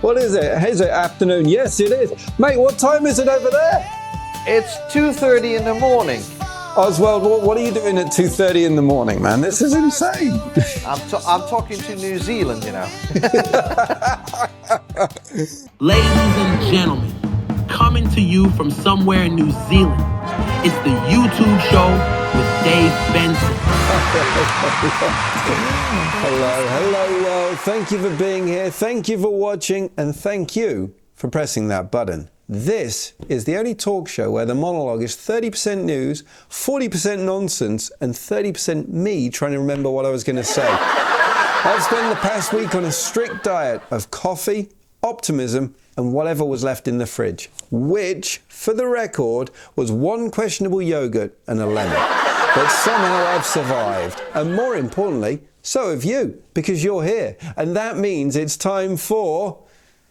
What is it? Is it afternoon? Yes, it is. Mate, what time is it over there? It's 2:30 in the morning. Oswald, what are you doing at 2:30 in the morning, man? This is insane. I'm talking to New Zealand, you know. Ladies and gentlemen, coming to you from somewhere in New Zealand, it's the YouTube show with Dave Benson. Hello, world. Thank you for being here. Thank you for watching. And thank you for pressing that button. This is the only talk show where the monologue is 30% news, 40% nonsense, and 30% me trying to remember what I was going to say. I've spent the past week on a strict diet of coffee, optimism, and whatever was left in the fridge, which, for the record, was one questionable yogurt and a lemon. But somehow I've survived. And more importantly, so have you, because you're here. And that means it's time for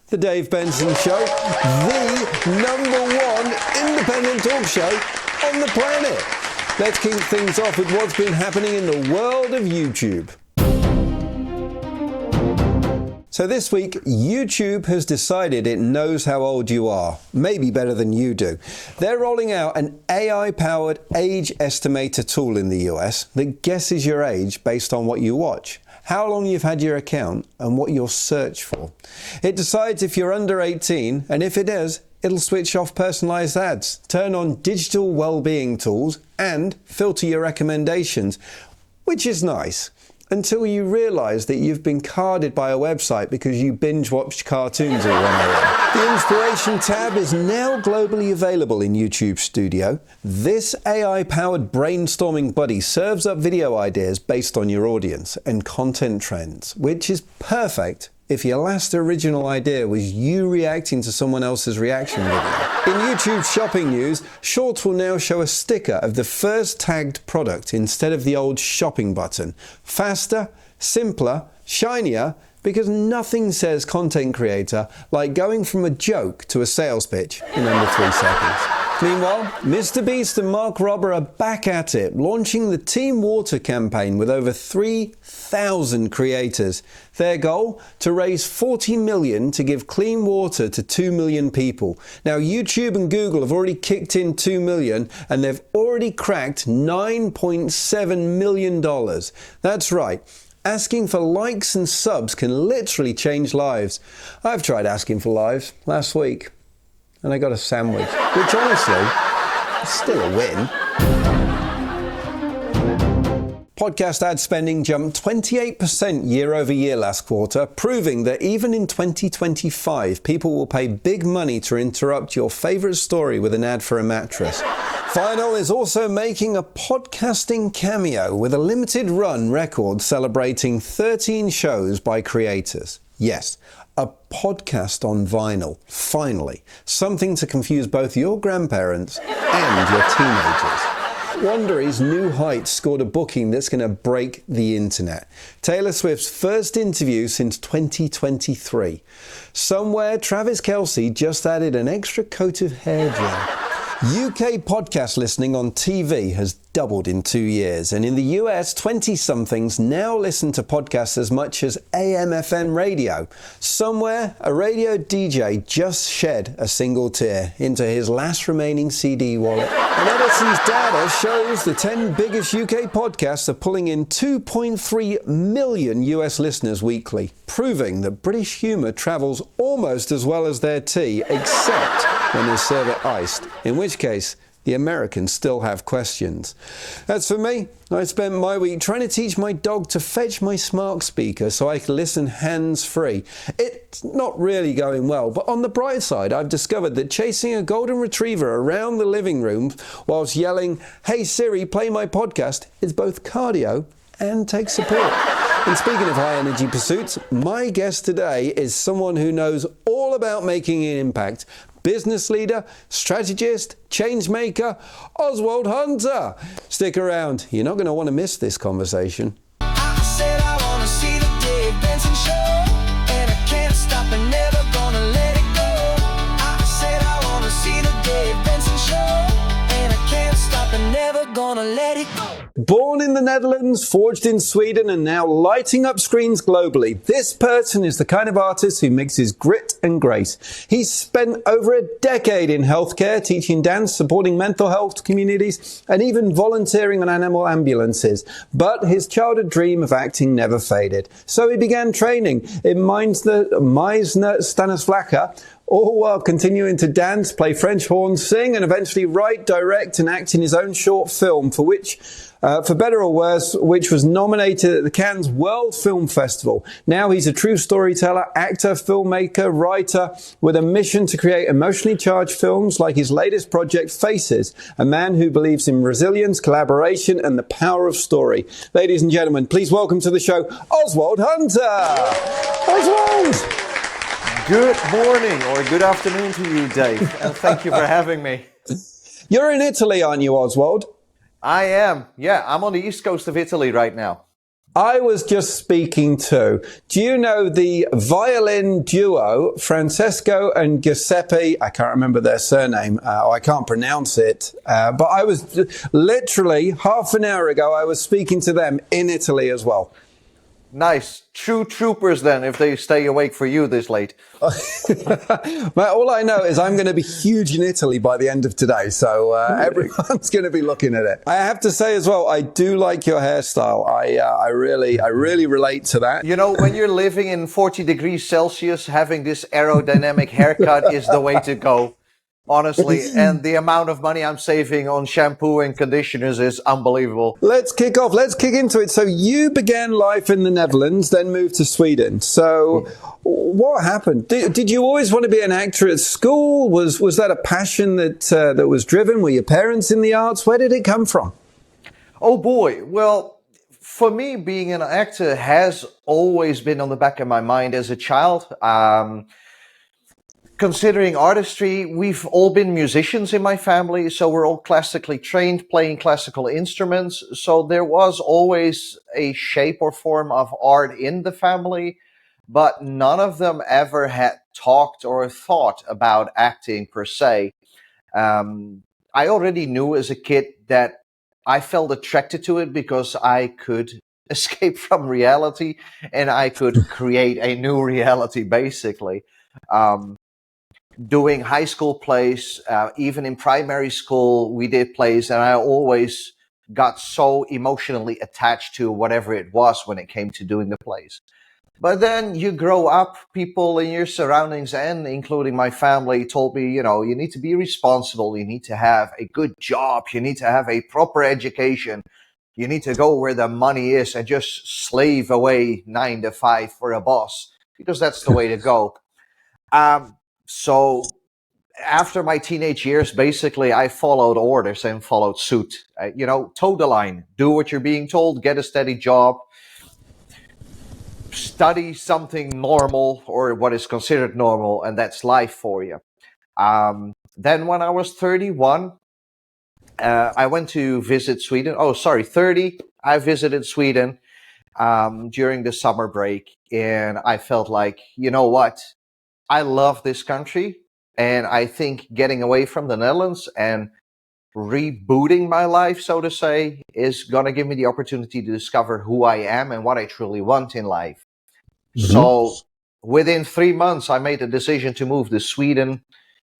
the Dave Benson Show, the #1 independent talk show on the planet. Let's kick things off with what's been happening in the world of YouTube. So this week, YouTube has decided it knows how old you are, maybe better than you do. They're rolling out an AI-powered age estimator tool in the US that guesses your age based on what you watch, how long you've had your account, and what you'll search for. It decides if you're under 18, and if it is, it'll switch off personalized ads, turn on digital well-being tools, and filter your recommendations, which is nice. Until you realise that you've been carded by a website because you binge-watched cartoons at 1 a.m. The Inspiration tab is now globally available in YouTube Studio. This AI-powered brainstorming buddy serves up video ideas based on your audience and content trends, which is perfect if your last original idea was you reacting to someone else's reaction video. In YouTube shopping news, Shorts will now show a sticker of the first tagged product instead of the old shopping button. Faster, simpler, shinier, because nothing says content creator like going from a joke to a sales pitch in under 3 seconds. Meanwhile, Mr. Beast and Mark Rober are back at it, launching the Team Water campaign with over 3,000 creators. Their goal? To raise $40 million to give clean water to 2 million people. Now, YouTube and Google have already kicked in $2 million, and they've already cracked $9.7 million. That's right. Asking for likes and subs can literally change lives. I've tried asking for lives last week, and I got a sandwich, which honestly is still a win. Podcast ad spending jumped 28% year over year last quarter, proving that even in 2025, people will pay big money to interrupt your favourite story with an ad for a mattress. Final is also making a podcasting cameo with a limited run record celebrating 13 shows by creators. Yes, a podcast on vinyl. Finally, something to confuse both your grandparents and your teenagers. Wondery's New Heights scored a booking that's going to break the internet. Taylor Swift's first interview since 2023. Somewhere, Travis Kelce just added an extra coat of hair gel. UK podcast listening on TV has doubled in 2 years, and in the US, 20-somethings now listen to podcasts as much as AM/FM radio. Somewhere, a radio DJ just shed a single tear into his last remaining CD wallet. And Edison's data shows the 10 biggest UK podcasts are pulling in 2.3 million US listeners weekly, proving that British humour travels almost as well as their tea, except when they serve it iced, in which case the Americans still have questions. As for me, I spent my week trying to teach my dog to fetch my smart speaker so I can listen hands-free. It's not really going well, but on the bright side, I've discovered that chasing a golden retriever around the living room whilst yelling, "Hey Siri, play my podcast," is both cardio and tech support. And speaking of high-energy pursuits, my guest today is someone who knows all about making an impact. Business leader, strategist, change maker, Oswald Hunter. Stick around. You're not going to want to miss this conversation. I said I want to see the Dave Benson Show, and I can't stop and never gonna let it go. I said I want to see the Dave Benson Show, and I can't stop and never gonna let it go. Born in the Netherlands, forged in Sweden, and now lighting up screens globally, this person is the kind of artist who mixes grit and grace. He's spent over a decade in healthcare, teaching dance, supporting mental health communities, and even volunteering on animal ambulances. But his childhood dream of acting never faded. So he began training in Meisner Stanislavka, all while continuing to dance, play French horn, sing, and eventually write, direct, and act in his own short film, for which, for better or worse, which was nominated at the Cannes World Film Festival. Now he's a true storyteller, actor, filmmaker, writer, with a mission to create emotionally charged films like his latest project, Faces, a man who believes in resilience, collaboration, and the power of story. Ladies and gentlemen, please welcome to the show, Oswald Hunter! Oswald! Good morning or good afternoon to you, Dave, and thank you for having me. You're in Italy, aren't you, Oswald? I am. Yeah, I'm on the east coast of Italy right now. I was just speaking to, do you know the violin duo, Francesco and Giuseppe? I can't remember their surname, or I can't pronounce it. But I was literally half an hour ago, I was speaking to them in Italy as well. Nice. True troopers then, if they stay awake for you this late. Well, all I know is I'm going to be huge in Italy by the end of today, so everyone's going to be looking at it. I have to say as well, I do like your hairstyle. I really relate to that. You know, when you're living in 40 degrees Celsius, having this aerodynamic haircut is the way to go. Honestly, and the amount of money I'm saving on shampoo and conditioners is unbelievable. Let's kick off. Let's kick into it. So you began life in the Netherlands, then moved to Sweden. So what happened? Did you always want to be an actor at school? Was that a passion that was driven? Were your parents in the arts? Where did it come from? Oh boy. Well, for me, being an actor has always been on the back of my mind as a child. Considering artistry, we've all been musicians in my family, so we're all classically trained, playing classical instruments. So there was always a shape or form of art in the family, but none of them ever had talked or thought about acting per se. I already knew as a kid that I felt attracted to it because I could escape from reality and I could create a new reality, basically. Doing high school plays, even in primary school, we did plays, and I always got so emotionally attached to whatever it was when it came to doing the plays. But then you grow up, people in your surroundings, and including my family, told me, you know, you need to be responsible, you need to have a good job, you need to have a proper education, you need to go where the money is and just slave away 9 to 5 for a boss, because that's the way to go. So after my teenage years, basically, I followed orders and followed suit. Toe the line, do what you're being told, get a steady job, study something normal or what is considered normal, and that's life for you. Then when I was 31, I went to visit Sweden. 30. I visited Sweden during the summer break, and I felt like, you know what? I love this country, and I think getting away from the Netherlands and rebooting my life, so to say, is going to give me the opportunity to discover who I am and what I truly want in life. Mm-hmm. So within 3 months, I made a decision to move to Sweden,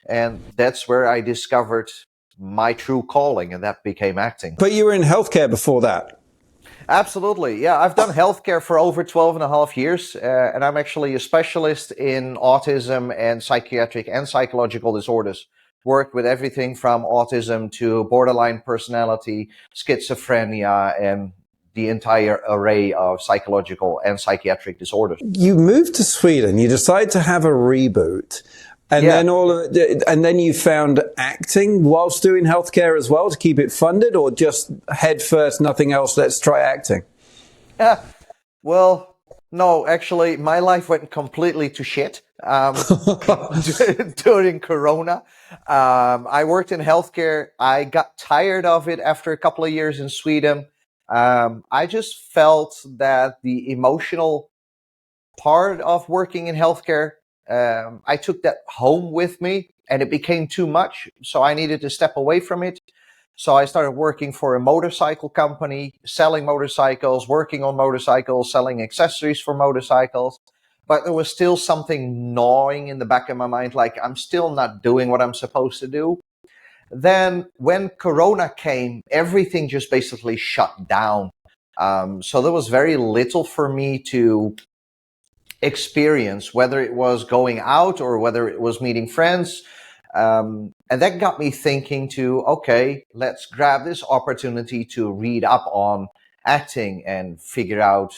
and that's where I discovered my true calling, and that became acting. But you were in healthcare before that. Absolutely. Yeah, I've done healthcare for over 12 and a half years, and I'm actually a specialist in autism and psychiatric and psychological disorders. Worked with everything from autism to borderline personality, schizophrenia, and the entire array of psychological and psychiatric disorders. You moved to Sweden, you decided to have a reboot. And then you found acting whilst doing healthcare as well to keep it funded, or just head first, nothing else, let's try acting? Well, no, actually, my life went completely to shit during Corona. I worked in healthcare. I got tired of it after a couple of years in Sweden. I just felt that the emotional part of working in healthcare, I took that home with me, and it became too much. So I needed to step away from it. So I started working for a motorcycle company, selling motorcycles, working on motorcycles, selling accessories for motorcycles. But there was still something gnawing in the back of my mind, like I'm still not doing what I'm supposed to do. Then when Corona came, everything just basically shut down. So there was very little for me to experience, whether it was going out or whether it was meeting friends. And that got me thinking okay, let's grab this opportunity to read up on acting and figure out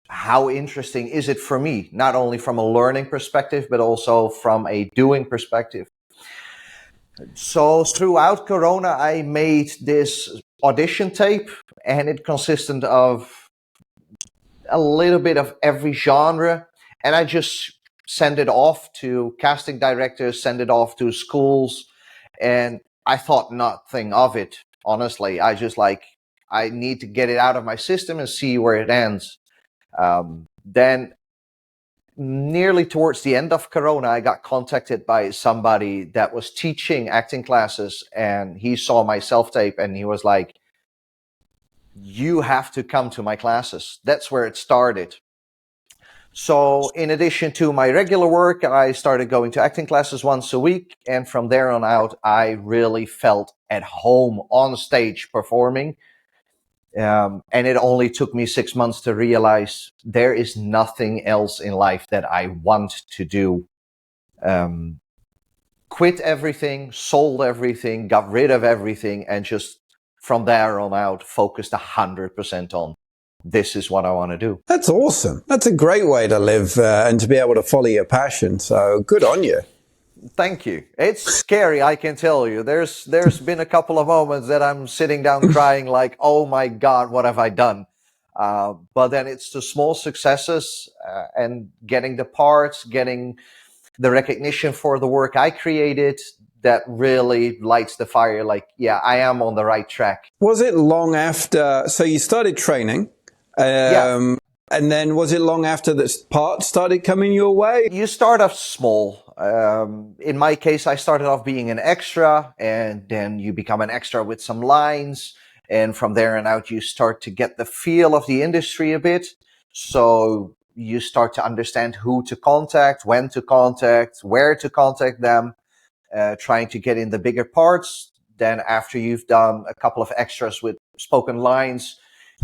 how interesting is it for me, not only from a learning perspective, but also from a doing perspective. So throughout Corona, I made this audition tape, and it consisted of a little bit of every genre. And I just send it off to casting directors, send it off to schools. And I thought nothing of it, honestly. I need to get it out of my system and see where it ends. Then nearly towards the end of Corona, I got contacted by somebody that was teaching acting classes, and he saw my self-tape and he was like, you have to come to my classes. That's where it started. So in addition to my regular work, I started going to acting classes once a week. And from there on out, I really felt at home on stage performing. And it only took me 6 months to realize there is nothing else in life that I want to do. Quit everything, sold everything, got rid of everything, and just from there on out, focused 100% on this is what I want to do. That's awesome. That's a great way to live and to be able to follow your passion. So good on you. Thank you. It's scary, I can tell you. There's been a couple of moments that I'm sitting down crying like, oh my God, what have I done? But then it's the small successes and getting the parts, getting the recognition for the work I created that really lights the fire. Like, yeah, I am on the right track. Was it long after, so you started training? Yeah. And then was it long after that parts started coming your way? You start off small. In my case, I started off being an extra, and then you become an extra with some lines. And from there on out, you start to get the feel of the industry a bit. So you start to understand who to contact, when to contact, where to contact them, trying to get in the bigger parts. Then after you've done a couple of extras with spoken lines,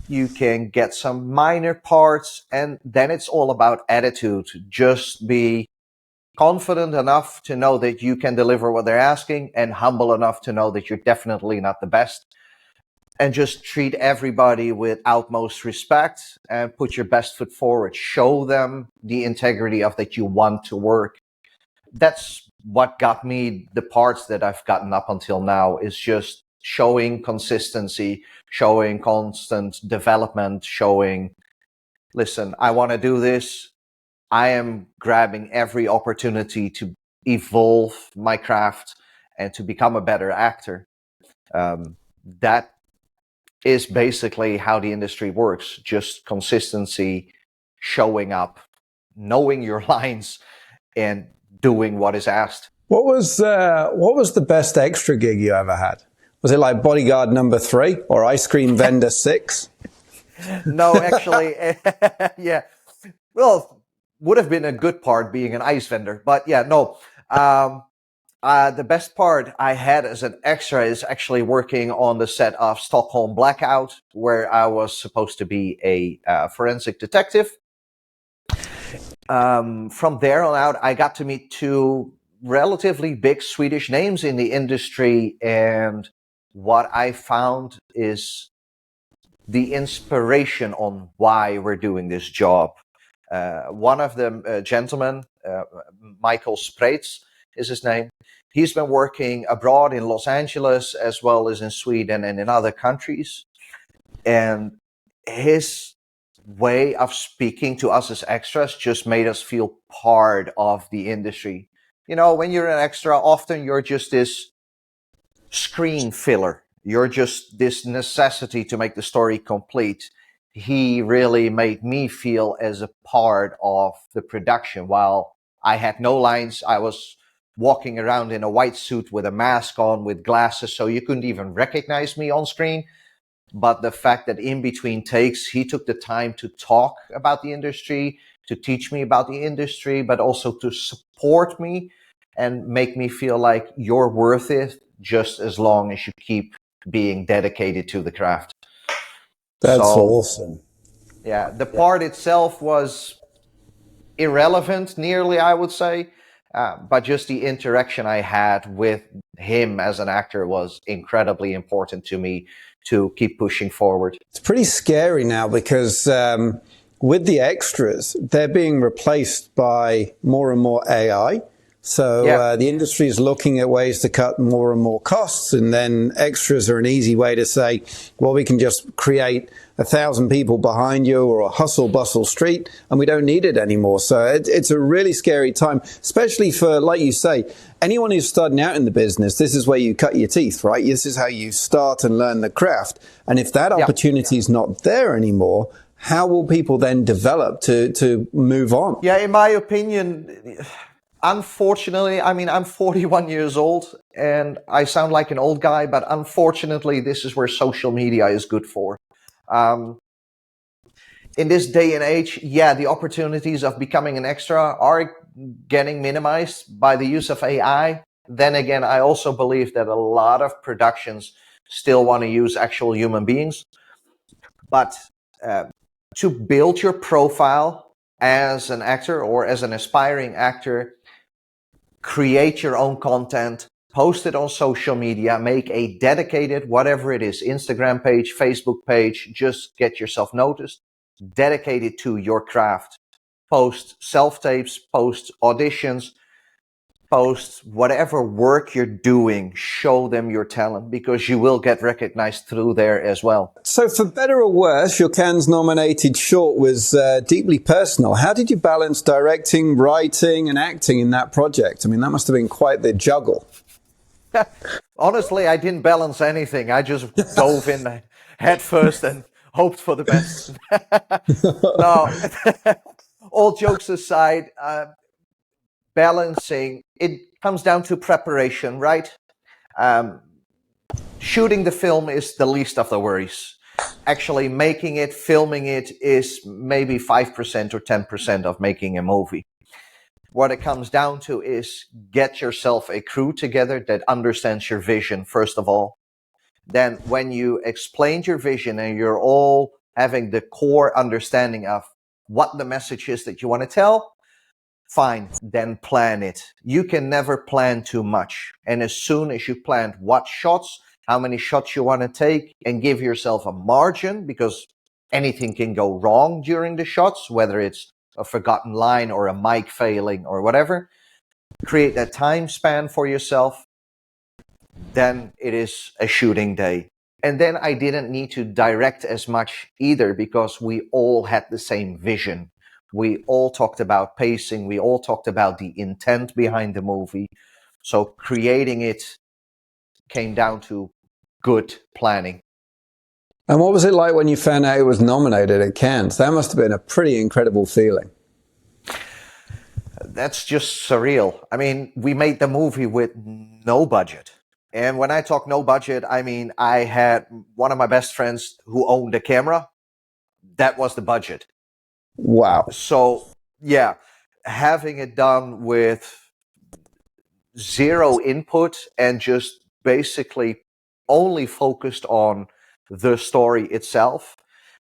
you can get some minor parts, and then it's all about attitude. Just be confident enough to know that you can deliver what they're asking, and humble enough to know that you're definitely not the best. And just treat everybody with utmost respect and put your best foot forward. Show them the integrity of that you want to work. That's what got me the parts that I've gotten up until now, is just showing consistency, showing constant development, showing, listen, I want to do this. I am grabbing every opportunity to evolve my craft and to become a better actor. That is basically how the industry works. Just consistency, showing up, knowing your lines, and doing what is asked. What was the best extra gig you ever had? Was it like bodyguard number 3 or ice cream vendor 6? No, actually, yeah. Well, would have been a good part being an ice vendor, but yeah, no. The best part I had as an extra is actually working on the set of Stockholm Blackout, where I was supposed to be a forensic detective. From there on out, I got to meet 2 relatively big Swedish names in the industry, and what I found is the inspiration on why we're doing this job. One of them, gentlemen, Michael Spreitz is his name. He's been working abroad in Los Angeles as well as in Sweden and in other countries. And his way of speaking to us as extras just made us feel part of the industry. You know, when you're an extra, often you're just this screen filler. You're just this necessity to make the story complete. He really made me feel as a part of the production. While I had no lines, I was walking around in a white suit with a mask on, with glasses, so you couldn't even recognize me on screen. But the fact that in between takes, he took the time to talk about the industry, to teach me about the industry, but also to support me and make me feel like you're worth it just as long as you keep being dedicated to the craft. That's awesome. Yeah, the part itself was irrelevant, nearly, I would say. But just the interaction I had with him as an actor was incredibly important to me to keep pushing forward. It's pretty scary now because with the extras, they're being replaced by more and more AI. So the industry is looking at ways to cut more and more costs, and then extras are an easy way to say, well, we can just create 1,000 people behind you or a hustle bustle street, and we don't need it anymore. So it's a really scary time, especially for, like you say, anyone who's starting out in the business. This is where you cut your teeth, right? This is how you start and learn the craft. And if that opportunity is not there anymore, how will people then develop to move on? Yeah, in my opinion, unfortunately, I mean, I'm 41 years old and I sound like an old guy, but unfortunately, this is where social media is good for. In this day and age, the opportunities of becoming an extra are getting minimized by the use of AI. Then again, I also believe that a lot of productions still want to use actual human beings. But to build your profile as an actor or as an aspiring actor, create your own content, post it on social media, make a dedicated, whatever it is, Instagram page, Facebook page, just get yourself noticed, dedicated to your craft. Post self-tapes, post auditions, post whatever work you're doing, show them your talent because you will get recognized through there as well. So for better or worse, your Cannes nominated short was deeply personal. How did you balance directing, writing and acting in that project? I mean, that must have been quite the juggle. Honestly, I didn't balance anything. I just dove in head first and hoped for the best. No, all jokes aside, balancing, it comes down to preparation, right? Shooting the film is the least of the worries. Actually making it, filming it is maybe 5% or 10% of making a movie. What it comes down to is get yourself a crew together that understands your vision, first of all. Then when you explained your vision and you're all having the core understanding of what the message is that you want to tell, fine, then plan it. You can never plan too much. And as soon as you plan what shots, how many shots you want to take, and give yourself a margin, because anything can go wrong during the shots, whether it's a forgotten line or a mic failing or whatever, create that time span for yourself, then it is a shooting day. And then I didn't need to direct as much either because we all had the same vision. We all talked about pacing. We all talked about the intent behind the movie. So creating it came down to good planning. And what was it like when you found out it was nominated at Cannes? That must have been a pretty incredible feeling. That's just surreal. I mean, we made the movie with no budget. And when I talk no budget, I mean, I had one of my best friends who owned a camera. That was the budget. Wow. So, yeah, having it done with zero input and just basically only focused on the story itself.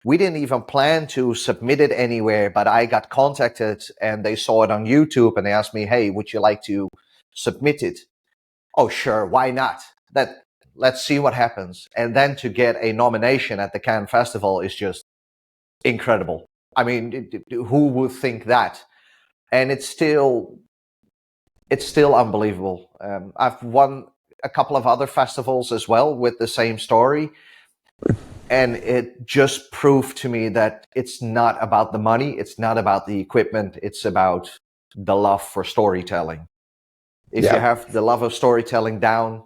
We didn't even plan to submit it anywhere, but I got contacted and they saw it on YouTube and they asked me, hey, would you like to submit it? Oh, sure. Why not? Let's see what happens. And then to get a nomination at the Cannes Festival is just incredible. I mean, who would think that? And it's still unbelievable. I've won a couple of other festivals as well with the same story. And it just proved to me that it's not about the money. It's not about the equipment. It's about the love for storytelling. If you have the love of storytelling down,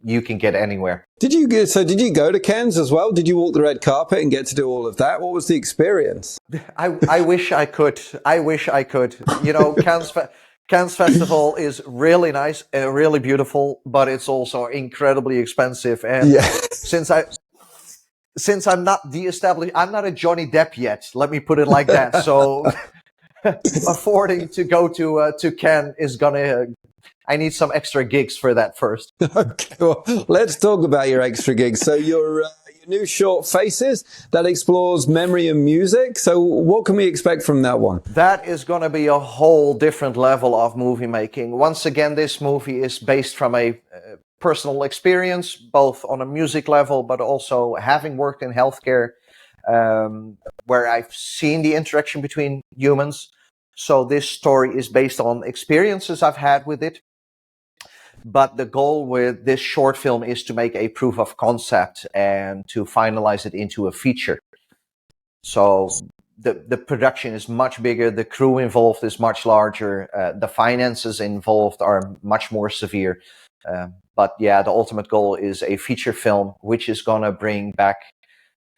you can get anywhere. Did you go to Cannes as well? Did you walk the red carpet and get to do all of that? What was the experience? I wish I could. I wish I could. You know, Cannes Festival is really nice and really beautiful, but it's also incredibly expensive. And Yeah. since I'm not I'm not a Johnny Depp yet. Let me put it like that. So affording to go to Cannes is gonna. I need some extra gigs for that first. Okay, well, let's talk about your extra gigs. So your new short Faces that explores memory and music. So what can we expect from that one? That is going to be a whole different level of movie making. Once again, this movie is based from a personal experience, both on a music level, but also having worked in healthcare, where I've seen the interaction between humans. So this story is based on experiences I've had with it. But the goal with this short film is to make a proof of concept and to finalize it into a feature. So the production is much bigger, the crew involved is much larger, the finances involved are much more severe. But yeah, the ultimate goal is a feature film, which is going to bring back,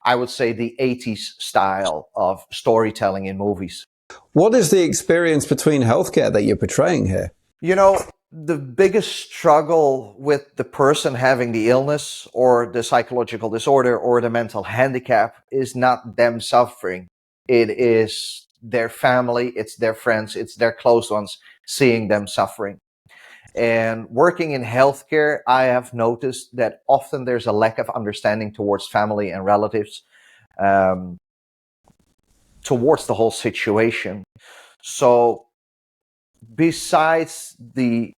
I would say, the 80s style of storytelling in movies. What is the experience between healthcare that you're portraying here? You know, the biggest struggle with the person having the illness or the psychological disorder or the mental handicap is not them suffering. It is their family, it's their friends, it's their close ones seeing them suffering. And working in healthcare, I have noticed that often there's a lack of understanding towards family and relatives, towards the whole situation. So besides the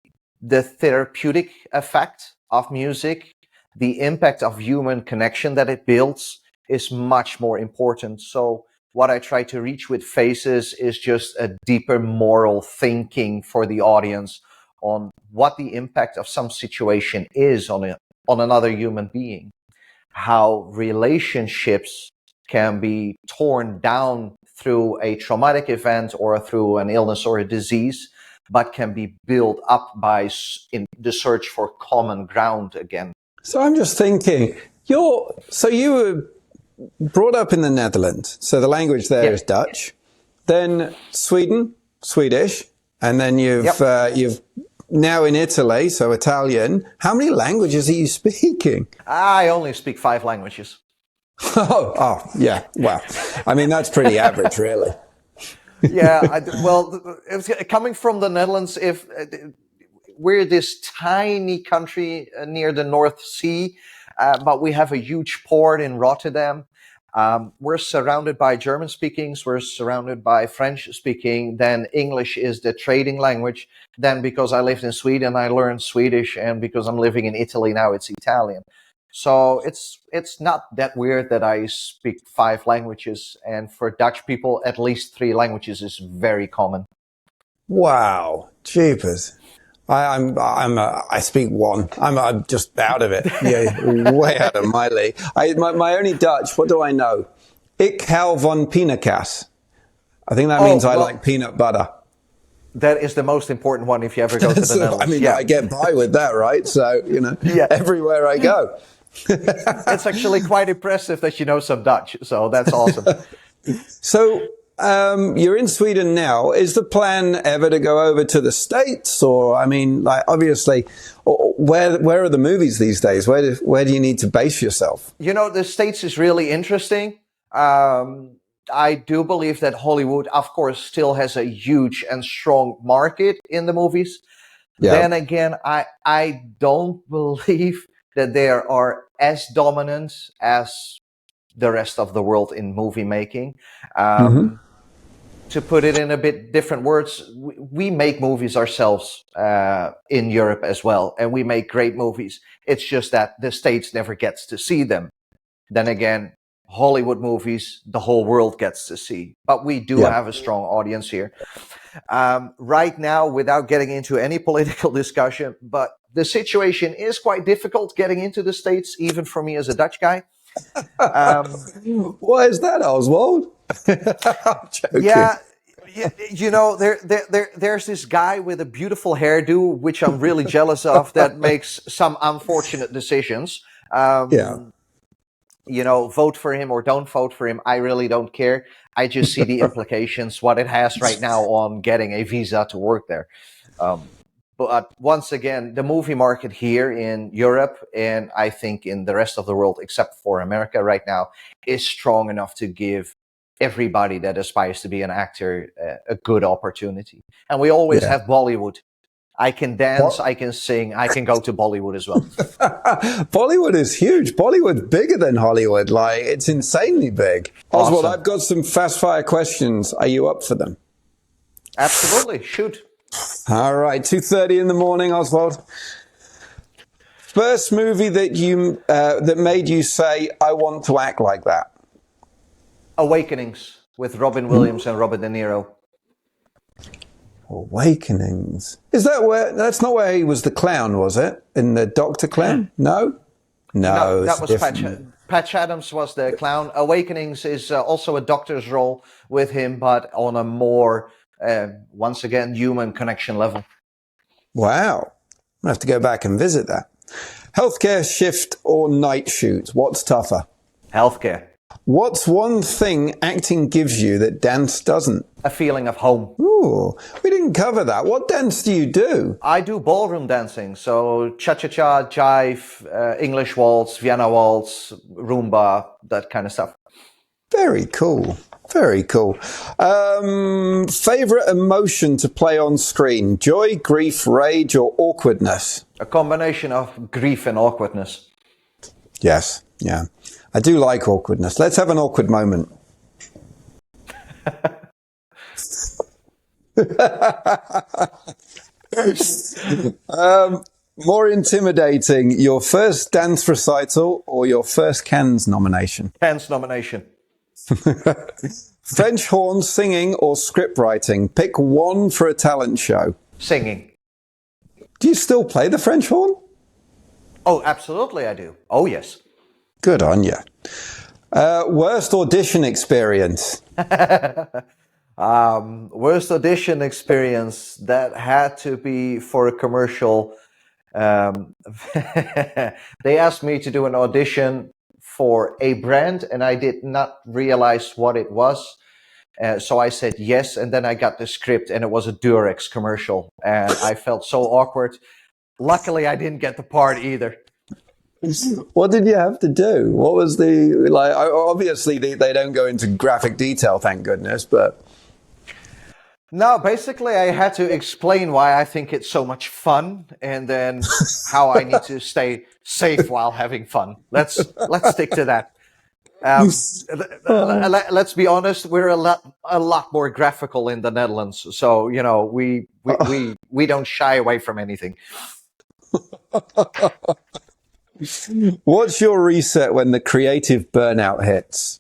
therapeutic effect of music, the impact of human connection that it builds is much more important. So what I try to reach with Faces is just a deeper moral thinking for the audience on what the impact of some situation is on another human being, how relationships can be torn down through a traumatic event or through an illness or a disease, but can be built up by in the search for common ground again. So I'm just thinking, you were brought up in the Netherlands, so the language there is Dutch, then Sweden, Swedish, and then you've now in Italy, so Italian. How many languages are you speaking? I only speak 5 languages. Oh, yeah. Wow. I mean, that's pretty average, really. Yeah, coming from the Netherlands, if we're this tiny country near the North Sea, but we have a huge port in Rotterdam. We're surrounded by German speakings, we're surrounded by French speaking, then English is the trading language. Then because I lived in Sweden, I learned Swedish, and because I'm living in Italy now, it's Italian. So it's not that weird that I speak 5 languages, and for Dutch people, at least 3 languages is very common. Wow, jeepers! I speak 1. I'm just out of it. Yeah, way out of my league. My only Dutch. What do I know? Ik hou van pindakaas. I think that means I like peanut butter. That is the most important one if you ever go to the Netherlands. I mean, I get by with that, right? So, everywhere I go. It's actually quite impressive that you know some Dutch. So that's awesome. So you're in Sweden now. Is the plan ever to go over to the States? Or, I mean, like, obviously, where are the movies these days? Where do you need to base yourself? You know, the States is really interesting. I do believe that Hollywood, of course, still has a huge and strong market in the movies. Yeah. Then again, I don't believe that they are as dominant as the rest of the world in movie making. To put it in a bit different words, we make movies ourselves in Europe as well, and we make great movies. It's just that the States never gets to see them. Then again, Hollywood movies, the whole world gets to see. But we do have a strong audience here. Right now, without getting into any political discussion, but the situation is quite difficult getting into the States, even for me as a Dutch guy. Why is that, Oswald? I'm joking. Yeah, you know, there's this guy with a beautiful hairdo, which I'm really jealous of, that makes some unfortunate decisions. vote for him or don't vote for him. I really don't care. I just see the implications, what it has right now on getting a visa to work there. But once again, the movie market here in Europe, and I think in the rest of the world, except for America right now, is strong enough to give everybody that aspires to be an actor a good opportunity. And we always have Bollywood. I can dance, I can sing, I can go to Bollywood as well. Bollywood is huge. Bollywood's bigger than Hollywood. Like, it's insanely big. Awesome. Oswald, I've got some fast fire questions. Are you up for them? Absolutely. Shoot. All right. 2:30 in the morning, Oswald. First movie that you that made you say, I want to act like that. Awakenings with Robin Williams and Robert De Niro. Awakenings. Is that where? That's not where he was the clown, was it? In the Doctor Clown? No, that was different. Patch Adams was the clown. Awakenings is also a doctor's role with him, but on a more once again human connection level. Wow, I have to go back and visit that. Healthcare shift or night shoot? What's tougher? Healthcare. What's one thing acting gives you that dance doesn't? A feeling of home. Ooh, we didn't cover that. What dance do you do? I do ballroom dancing, so cha-cha-cha, jive, English waltz, Vienna waltz, Roomba, that kind of stuff. Very cool. Very cool. Favorite emotion to play on screen? Joy, grief, rage, or awkwardness? A combination of grief and awkwardness. Yes, yeah. I do like awkwardness. Let's have an awkward moment. More intimidating, your first dance recital or your first Cannes nomination? Cannes nomination. French horn, singing, or script writing? Pick one for a talent show. Singing. Do you still play the French horn? Oh, absolutely I do. Oh, yes. Good on you. Worst audition experience? Worst audition experience, that had to be for a commercial. They asked me to do an audition for a brand, and I did not realize what it was. So I said yes, and then I got the script, and it was a Durex commercial, and I felt so awkward. Luckily, I didn't get the part either. What did you have to do? What was the, like, obviously they don't go into graphic detail, thank goodness, but... No, basically I had to explain why I think it's so much fun, and then how I need to stay safe while having fun. Let's stick to that. Let's be honest, we're a lot more graphical in the Netherlands, so we don't shy away from anything. What's your reset when the creative burnout hits?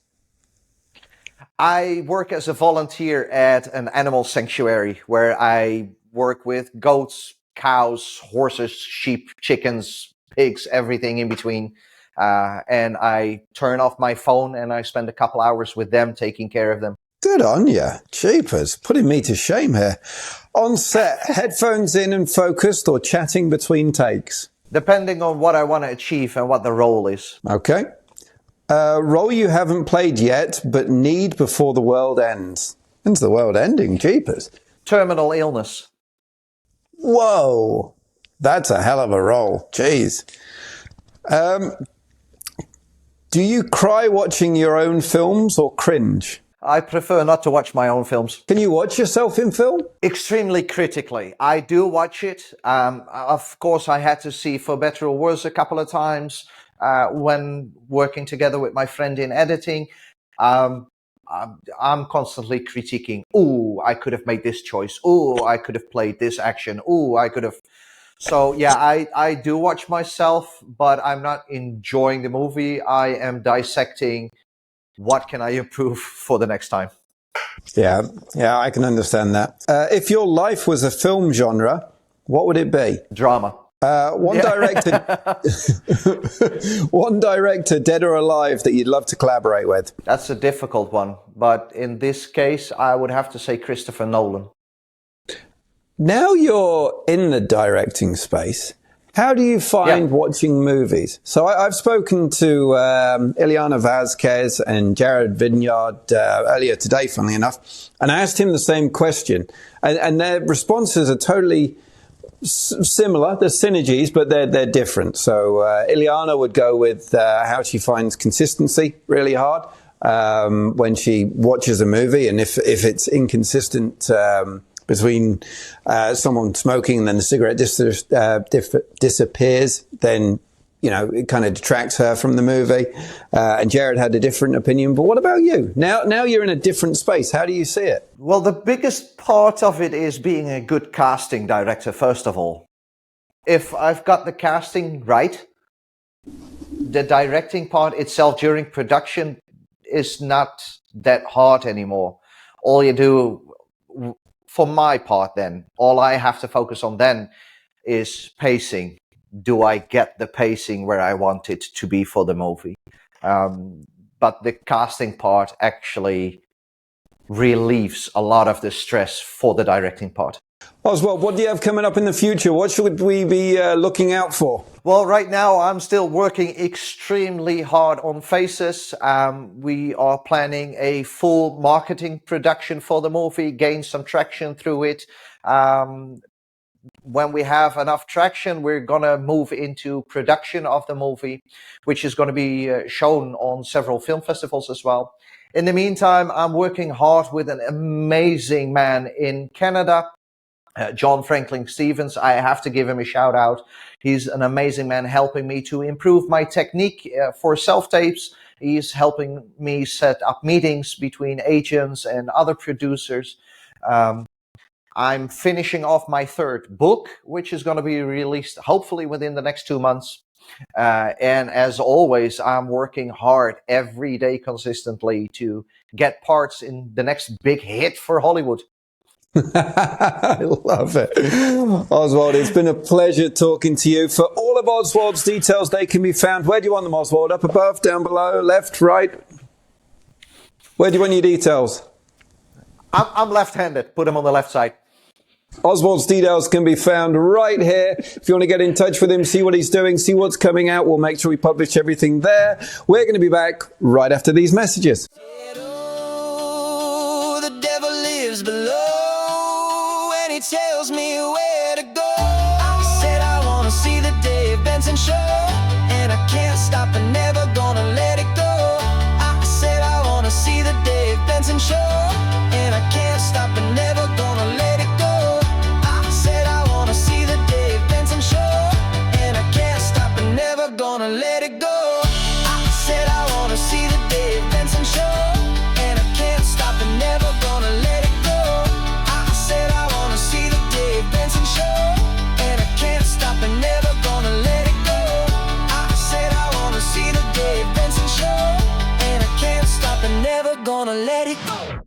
I work as a volunteer at an animal sanctuary where I work with goats, cows, horses, sheep, chickens, pigs, everything in between. And I turn off my phone and I spend a couple hours with them, taking care of them. Good on you. Jeepers, putting me to shame here. On set, headphones in and focused or chatting between takes? Depending on what I want to achieve and what the role is. Okay. Role you haven't played yet, but need before the world ends. When's the world ending? Jeepers. Terminal illness. Whoa. That's a hell of a role. Jeez. Do you cry watching your own films or cringe? I prefer not to watch my own films. Can you watch yourself in film? Extremely critically. I do watch it. Of course, I had to see For Better or Worse a couple of times when working together with my friend in editing. I'm constantly critiquing. Ooh, I could have made this choice. Ooh, I could have played this action. Ooh, I could have... So, yeah, I do watch myself, but I'm not enjoying the movie. I am dissecting what can I improve for the next time. Yeah, I can understand that. If your life was a film genre, what would it be? Drama. One director, dead or alive, that you'd love to collaborate with? That's a difficult one, but in this case, I would have to say Christopher Nolan. Now you're in the directing space, How do you find watching movies? So I've spoken to Ileana Vazquez and Jared Vineyard earlier today, funnily enough, and I asked him the same question. And their responses are totally similar. There's synergies, but they're different. So Ileana would go with how she finds consistency really hard when she watches a movie, and if it's inconsistent between someone smoking and then the cigarette disappears, then, you know, it kind of detracts her from the movie. And Jared had a different opinion. But what about you? Now you're in a different space. How do you see it? Well, the biggest part of it is being a good casting director, first of all. If I've got the casting right, the directing part itself during production is not that hard anymore. All you do, for my part then, all I have to focus on then is pacing. Do I get the pacing where I want it to be for the movie? But the casting part actually relieves a lot of the stress for the directing part. Oswald, what do you have coming up in the future? What should we be looking out for? Well, right now I'm still working extremely hard on Faces. We are planning a full marketing production for the movie, gain some traction through it. When we have enough traction, we're going to move into production of the movie, which is going to be shown on several film festivals as well. In the meantime, I'm working hard with an amazing man in Canada, John Franklin Stevens. I have to give him a shout out. He's an amazing man, helping me to improve my technique for self-tapes. He's helping me set up meetings between agents and other producers. I'm finishing off my third book, which is going to be released hopefully within the next 2 months. And as always, I'm working hard every day consistently to get parts in the next big hit for Hollywood. I love it. Oswald, it's been a pleasure talking to you. For all of Oswald's details, they can be found. Where do you want them, Oswald? Up above, down below, left, right? Where do you want your details? I'm left-handed. Put them on the left side. Oswald's details can be found right here. If you want to get in touch with him, see what he's doing, see what's coming out, we'll make sure we publish everything there. We're going to be back right after these messages. Oh, the devil lives below, and he tells me